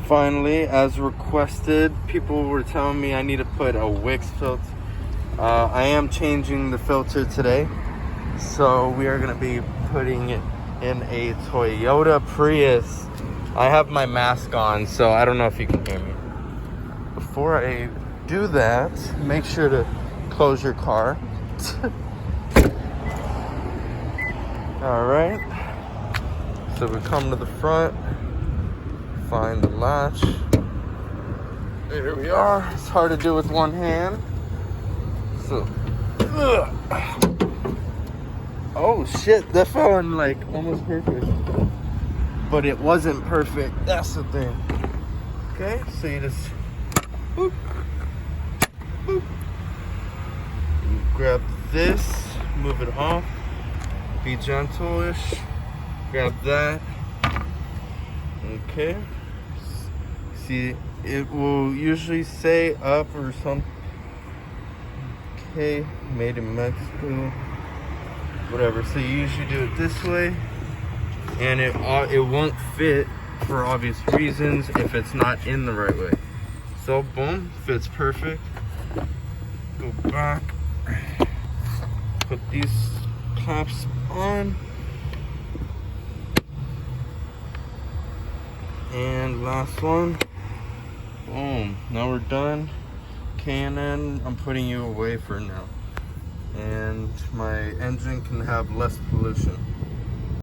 Finally, as requested, people were telling me I need to put a Wix filter. I am changing the filter today, so we are going to be putting it in a Toyota Prius. I have my mask on, so I don't know if you can hear me. Before I do that, make sure to close your car. All right, so we come to the front, find the latch. There we are. It's hard to do with one hand. So, oh shit, that fell in like almost perfect. But it wasn't perfect. That's the thing. Okay, so you just boop, boop. You grab this, move it off. Be gentle-ish. Grab that. Okay. See, it will usually say up or something. Okay, made in Mexico. Whatever. So you usually do it this way, and it won't fit for obvious reasons if it's not in the right way. So boom, fits perfect. Go back. Put these clamps on, and last one. Boom. Now we're done. Cannon, I'm putting you away for now, and my engine can have less pollution.